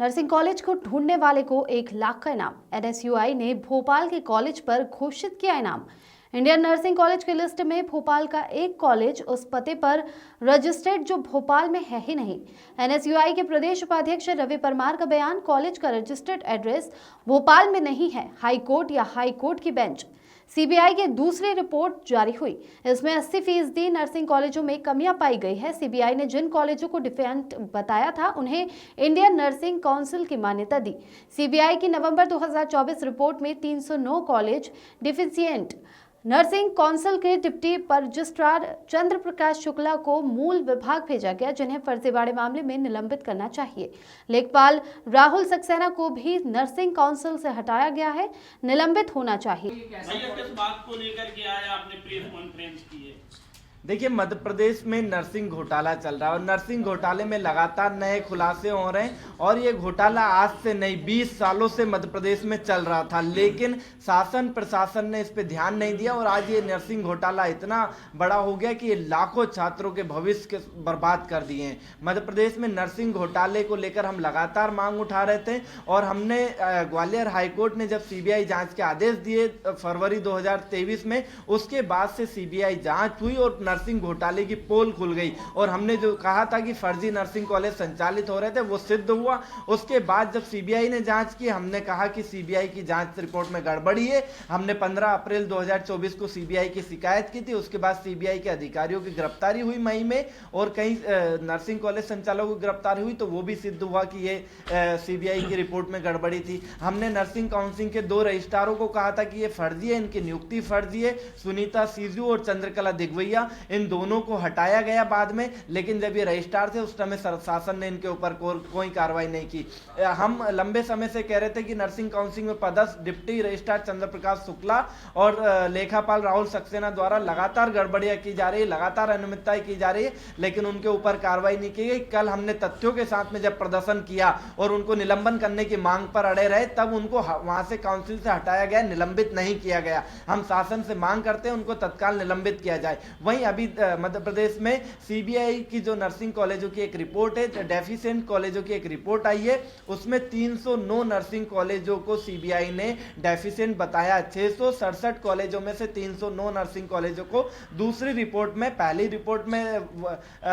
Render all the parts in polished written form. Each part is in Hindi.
नर्सिंग कॉलेज को ढूंढने वाले को 1 लाख का इनाम। एनएसयूआई ने भोपाल के कॉलेज पर घोषित किया इनाम। इंडियन नर्सिंग कॉलेज की लिस्ट में भोपाल का एक कॉलेज उस पते पर रजिस्टर्ड जो भोपाल में है ही नहीं। एनएसयूआई के प्रदेश उपाध्यक्ष रवि परमार का बयान, कॉलेज का रजिस्टर्ड एड्रेस भोपाल में नहीं है, हाई कोर्ट या हाई कोर्ट की बेंच। सीबीआई की दूसरी रिपोर्ट जारी हुई, इसमें 80% नर्सिंग कॉलेजों में कमियां पाई गई है। सीबीआई ने जिन कॉलेजों को डिफेक्ट बताया था उन्हें इंडियन नर्सिंग काउंसिल की मान्यता दी। सीबीआई की नवंबर 2024 रिपोर्ट में 309 कॉलेज डिफिशिएंट। नर्सिंग काउंसिल के डिप्टी रजिस्ट्रार चंद्र प्रकाश शुक्ला को मूल विभाग भेजा गया, जिन्हें फर्जीवाड़े मामले में निलंबित करना चाहिए। लेखपाल राहुल सक्सेना को भी नर्सिंग काउंसिल से हटाया गया है, निलंबित होना चाहिए। भैया किस बात को लेकर के आया आपने प्रेस कॉन्फ्रेंस की है? देखिए, मध्य प्रदेश में नर्सिंग घोटाला चल रहा है और नर्सिंग घोटाले में लगातार नए खुलासे हो रहे हैं और ये घोटाला आज से नहीं 20 सालों से मध्य प्रदेश में चल रहा था, लेकिन शासन प्रशासन ने इस पे ध्यान नहीं दिया और आज ये नर्सिंग घोटाला इतना बड़ा हो गया कि ये लाखों छात्रों के भविष्य के बर्बाद कर दिए हैं। मध्य प्रदेश में नर्सिंग घोटाले को लेकर हम लगातार मांग उठा रहे थे और हमने ग्वालियर हाईकोर्ट ने जब सीबीआई जांच के आदेश दिए फरवरी 2023 में, उसके बाद से सीबीआई जांच हुई और नर्सिंग घोटाले की पोल खुल गई और हमने जो कहा था कि फर्जी नर्सिंग कॉलेज संचालित हो रहे थे वो सिद्ध हुआ। उसके बाद जब सीबीआई ने जांच की, हमने कहा कि सीबीआई की जांच रिपोर्ट में गड़बड़ी है। हमने 15 अप्रैल 2024 को सीबीआई की शिकायत की थी। उसके बाद सीबीआई के अधिकारियों की गिरफ्तारी हुई मई में और कई नर्सिंग कॉलेज संचालकों की गिरफ्तारी हुई, तो वो भी सिद्ध हुआ कि ये सीबीआई की रिपोर्ट में गड़बड़ी थी। हमने नर्सिंग काउंसिल के 2 रजिस्ट्रारों को कहा था कि ये फर्जी है, इनकी नियुक्ति फर्जी है, सुनीता सीजू और चंद्रकला दिग्वैया, इन दोनों को हटाया गया बाद में, लेकिन जब ये रजिस्ट्रार थे उस समय शासन ने इनके ऊपर कोई कार्रवाई नहीं की। हम लंबे समय से कह रहे थे कि नर्सिंग काउंसिल में पदस्थ डिप्टी रजिस्ट्रार चंद्र प्रकाश शुक्ला और लेखापाल राहुल सक्सेना द्वारा लगातार गड़बड़ियां की जा रही है, लगातार अनियमितताएं की जा रही है, लेकिन उनके ऊपर कार्रवाई नहीं की गई। कल हमने तथ्यों के साथ में जब प्रदर्शन किया और उनको निलंबन करने की मांग पर अड़े रहे, तब उनको वहां से काउंसिल से हटाया गया, निलंबित नहीं किया गया। हम शासन से मांग करते हैं उनको तत्काल निलंबित किया जाए। वहीं अभी मध्य प्रदेश में सीबीआई की जो नर्सिंग कॉलेजों की एक रिपोर्ट है, डेफिशिएंट कॉलेजों की एक रिपोर्ट आई है, उसमें 309 नर्सिंग कॉलेजों को सीबीआई ने डेफिशिएंट बताया। 667 कॉलेजों में से 309 नर्सिंग कॉलेजों को दूसरी रिपोर्ट में, पहली रिपोर्ट में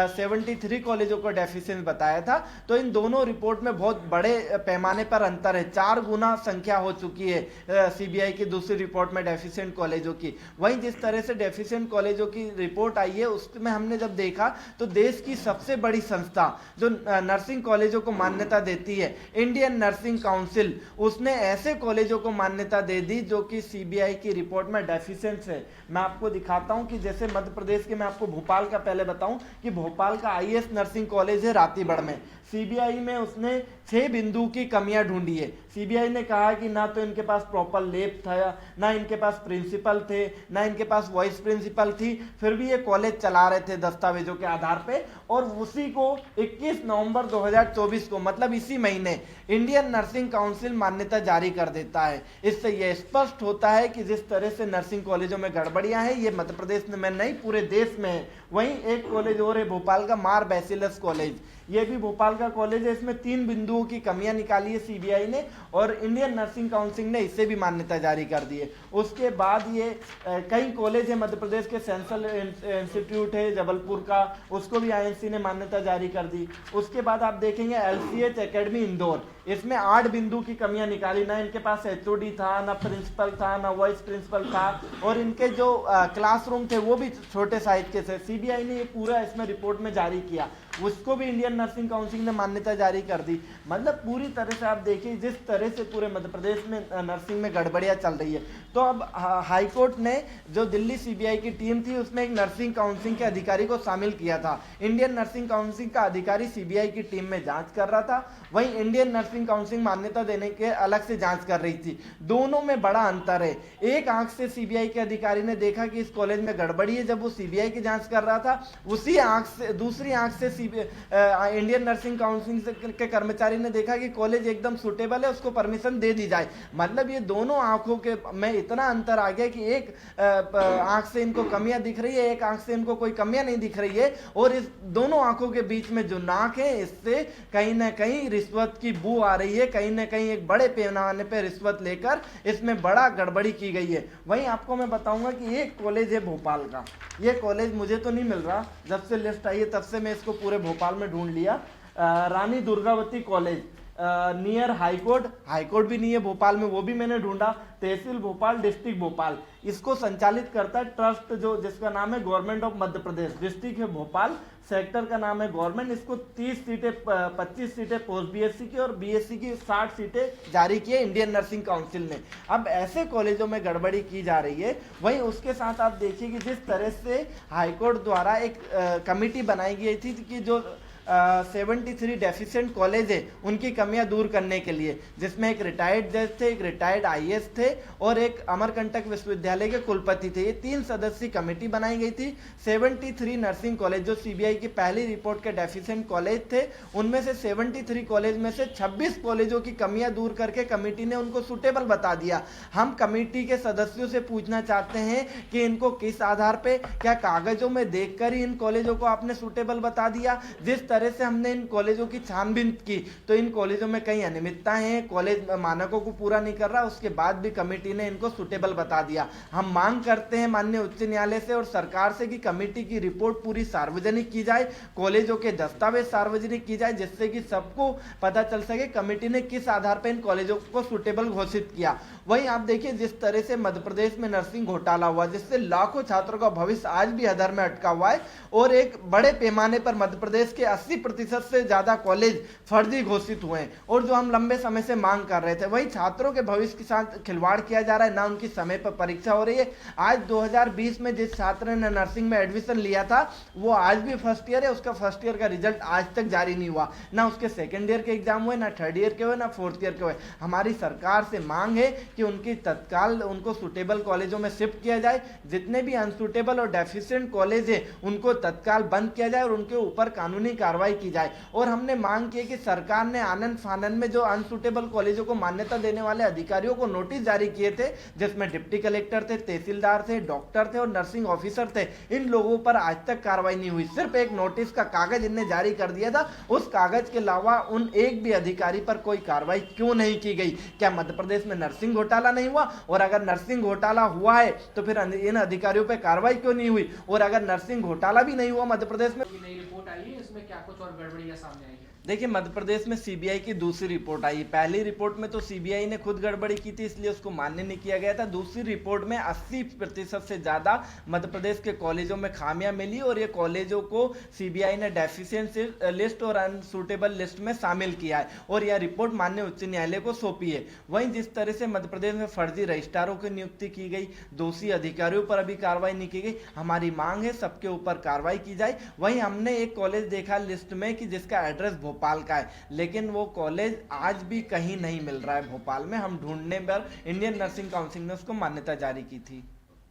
73 कॉलेजों को डेफिशिएंट बताया था। तो इन दोनों रिपोर्ट में बहुत बड़े पैमाने पर अंतर है, 4 गुना संख्या हो चुकी है सीबीआई की दूसरी रिपोर्ट में डेफिशिएंट कॉलेजों की। वहीं जिस तरह से डेफिशिएंट कॉलेजों की रिपोर्ट आई है उसमें हमने जब देखा तो देश की सबसे बड़ी संस्था जो नर्सिंग कॉलेजों को मान्यता देती है, इंडियन नर्सिंग काउंसिल, उसने ऐसे कॉलेजों को मान्यता दे दी जो कि सीबीआई की रिपोर्ट में डेफिशिएंट है। मैं आपको दिखाता हूं कि जैसे मध्य प्रदेश के, मैं आपको भोपाल का पहले बताऊं कि भोपाल का आईएएस नर्सिंग कॉलेज है रातीगढ़ में। सीबीआई में उसने 6 बिंदु की कमियां ढूंढी है। सीबीआई ने कहा कि ना तो इनके पास प्रॉपर लैब था, ना इनके पास प्रिंसिपल थे, ना इनके पास वाइस प्रिंसिपल थी, फिर भी ये कॉलेज चला रहे थे दस्तावेजों के आधार पे। और उसी को 21 नवंबर 2024 को, मतलब इसी महीने, इंडियन नर्सिंग काउंसिल मान्यता जारी कर देता है। इससे यह स्पष्ट होता है कि जिस तरह से नर्सिंग कॉलेजों में गड़बड़ियां हैं, ये मध्य प्रदेश में नहीं पूरे देश में है। वहीं एक कॉलेज और है भोपाल का, मार बैसिलस कॉलेज, ये भी भोपाल का कॉलेज है। इसमें 3 बिंदुओं की कमियां निकाली है सीबीआई ने और इंडियन नर्सिंग काउंसिल ने इसे भी मान्यता जारी कर दी है। उसके बाद ये कई कॉलेज है मध्य प्रदेश के, सेंट्रल इंस्टीट्यूट है जबलपुर का, उसको भी आईएनसी ने मान्यता जारी कर दी। उसके बाद आप देखेंगे एलसीएच एकेडमी इंदौर, इसमें 8 बिंदु की कमियां निकाली, ना इनके पास एचओडी था, ना प्रिंसिपल था, ना वाइस प्रिंसिपल था और इनके जो क्लासरूम थे वो भी छोटे साइज के थे। सीबीआई ने ये पूरा इसमें रिपोर्ट में जारी किया, उसको भी इंडियन नर्सिंग काउंसिल ने मान्यता जारी कर दी। मतलब पूरी तरह से आप देखिए जिस तरह से पूरे मध्य प्रदेश में नर्सिंग में गड़बड़ियां चल रही है। तो अब हाईकोर्ट ने, जो दिल्ली सीबीआई की टीम थी, उसमें एक नर्सिंग काउंसिल के अधिकारी को शामिल किया था। इंडियन नर्सिंग काउंसिल का अधिकारी सीबीआई की टीम में जांच कर रहा था, वहीं इंडियन नर्सिंग काउंसिल मान्यता देने के अलग से जांच कर रही थी। दोनों में बड़ा अंतर है। एक आंख से सीबीआई के अधिकारी ने देखा कि इस कॉलेज में गड़बड़ी है जब वो सीबीआई की जांच कर रहा था, उसी आंख से, दूसरी आंख से इंडियन नर्सिंग काउंसिल के कर्मचारी ने देखा कि कॉलेज एकदम सुटेबल है, उसको परमिशन दे दी जाए। मतलब ये दोनों आंखों के में इतना अंतर आ गया कि एक आंख से इनको कमियां दिख रही है, एक आंख से इनको कोई कमियां नहीं दिख रही है और इस दोनों आंखों के बीच में जो नाक है, इससे कहीं ना कहीं रिश्वत की बू आ रही है, कहीं ना कहीं एक बड़े पैमाने पर रिश्वत लेकर इसमें बड़ा गड़बड़ी की गई है। वहीं आपको मैं बताऊंगा कि एक कॉलेज है भोपाल का, ये कॉलेज मुझे तो नहीं मिल रहा, जब से लिस्ट आई है तब से मैं इसको पूरे भोपाल में ढूंढ लिया। Rani Durgavati college near high court भी नहीं है भोपाल में, वो भी मैंने ढूंढा। तहसील भोपाल, डिस्ट्रिक्ट भोपाल, इसको संचालित करता है ट्रस्ट जो जिसका नाम है government of Madhya Pradesh. District है भोपाल, सेक्टर का नाम है गवर्नमेंट। इसको 30 सीटें 25 सीटें पोस्ट बीएससी की और बीएससी की 60 सीटें जारी की है इंडियन नर्सिंग काउंसिल ने। अब ऐसे कॉलेजों में गड़बड़ी की जा रही है। वहीं उसके साथ आप देखिए कि जिस तरह से हाईकोर्ट द्वारा एक कमेटी बनाई गई थी कि जो 73 डेफिशिएंट कॉलेज है उनकी कमियां दूर करने के लिए, जिसमें एक रिटायर्ड जज थे, एक रिटायर्ड आईएएस थे और एक अमरकंटक विश्वविद्यालय के कुलपति थे। ये 3 सदस्यीय कमेटी बनाई गई थी। 73 नर्सिंग कॉलेज जो सीबीआई की पहली रिपोर्ट के डेफिशिएंट कॉलेज थे, उनमें से 73 कॉलेज में से 26 कॉलेजों की कमियां दूर करके कमेटी ने उनको सुटेबल बता दिया। हम कमेटी के सदस्यों से पूछना चाहते हैं कि इनको किस आधार पे, क्या कागजों में देखकर ही इन कॉलेजों को आपने सुटेबल बता दिया? जिस तरह से हमने इन कॉलेजों की छानबीन की तो इन कॉलेजों में कई अनियमितताएं हैं, कॉलेज मानकों को पूरा नहीं कर रहा, उसके बाद भी कमेटी ने इनको सुटेबल बता दिया। हम मांग करते हैं माननीय उच्च न्यायालय से और सरकार से कि कमेटी की रिपोर्ट पूरी सार्वजनिक की जाए, कॉलेजों के दस्तावेज सार्वजनिक की जाए, जिससे कि सबको पता चल सके कमेटी ने किस आधार पर इन कॉलेजों को सुटेबल घोषित किया। वहीं आप देखिए जिस तरह से मध्य प्रदेश में नर्सिंग घोटाला हुआ, जिससे लाखों छात्रों का भविष्य आज भी हदर में अटका हुआ है और एक बड़े पैमाने पर मध्य प्रदेश के 80% से ज्यादा कॉलेज फर्जी घोषित हुए हैं और जो हम लंबे समय से मांग कर रहे थे, वही छात्रों के भविष्य के साथ खिलवाड़ किया जा रहा है, ना उनकी समय पर परीक्षा हो रही है। आज 2020 में जिस छात्र ने नर्सिंग में एडमिशन लिया था वो आज भी फर्स्ट ईयर है, उसका फर्स्ट ईयर का रिजल्ट आज तक जारी नहीं हुआ, ना उसके सेकेंड ईयर के एग्जाम हुए, ना थर्ड ईयर के हुए, ना फोर्थ ईयर के हुए। हमारी सरकार से मांग है कि उनकी तत्काल उनको सुटेबल कॉलेजों में शिफ्ट किया जाए, जितने भी अनसुटेबल और डेफिशिएंट कॉलेज है उनको तत्काल बंद किया जाए और उनके ऊपर कानूनी कार्रवाई की जाए। और हमने मांग की है कि सरकार ने आनंद फानन में जो अनसुटेबल कॉलेजों को मान्यता देने वाले अधिकारियों को नोटिस जारी किए थे, जिसमें डिप्टी कलेक्टर थे, तहसीलदार थे, डॉक्टर थे और नर्सिंग ऑफिसर थे, इन लोगों पर आज तक कार्रवाई नहीं हुई। सिर्फ एक नोटिस का कागज इनने जारी कर दिया था, उस कागज के अलावा उन एक भी अधिकारी पर कोई कार्रवाई क्यों नहीं की गई? क्या मध्य प्रदेश में नर्सिंग घोटाला नहीं हुआ? और अगर नर्सिंग घोटाला हुआ है तो फिर इन अधिकारियों पर कार्रवाई क्यों नहीं हुई? और अगर नर्सिंग घोटाला भी नहीं हुआ मध्य प्रदेश में, नई रिपोर्ट आई है, इसमें क्या कुछ और गड़बड़ियां सामने आई है? देखिए मध्य प्रदेश में सीबीआई की दूसरी रिपोर्ट आई। पहली रिपोर्ट में तो सीबीआई ने खुद गड़बड़ी की थी, इसलिए उसको मान्य नहीं किया गया था। दूसरी रिपोर्ट में 80% से ज्यादा मध्य प्रदेश के कॉलेजों में खामियां मिली और ये कॉलेजों को सीबीआई ने डेफिशिएंट लिस्ट और अनसुटेबल लिस्ट में शामिल किया है और यह रिपोर्ट माननीय उच्च न्यायालय को सौंपी है। वहीं जिस तरह से मध्य प्रदेश में फर्जी रजिस्ट्रारों की नियुक्ति की गई, दोषी अधिकारियों पर अभी कार्रवाई नहीं की गई, हमारी मांग है सबके ऊपर कार्रवाई की जाए। वहीं हमने एक कॉलेज देखा लिस्ट में कि जिसका एड्रेस भोपाल का है, लेकिन वो कॉलेज आज भी कहीं नहीं मिल रहा है भोपाल में। हम ढूंढने पर इंडियन नर्सिंग काउंसिल ने उसको मान्यता जारी की थी।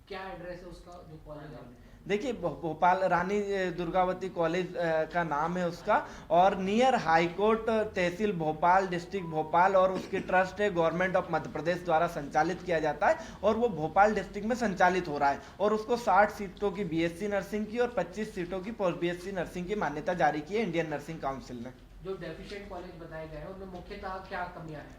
क्या एड्रेस है उसका जो कॉलेज है? देखिए भोपाल रानी दुर्गावती कॉलेज का नाम है उसका और नियर हाईकोर्ट, तहसील भोपाल, डिस्ट्रिक्ट भोपाल और उसकी ट्रस्ट है गवर्नमेंट ऑफ मध्य प्रदेश द्वारा संचालित किया जाता है और वो भोपाल डिस्ट्रिक्ट में संचालित हो रहा है और उसको 60 सीटों की बीएससी नर्सिंग की और 25 सीटों की पोस्ट बीएससी नर्सिंग की मान्यता जारी की है इंडियन नर्सिंग काउंसिल ने। जो डेफिशिएंट कॉलेज बताए गए हैं उनमें मुख्यतः क्या कमियां हैं?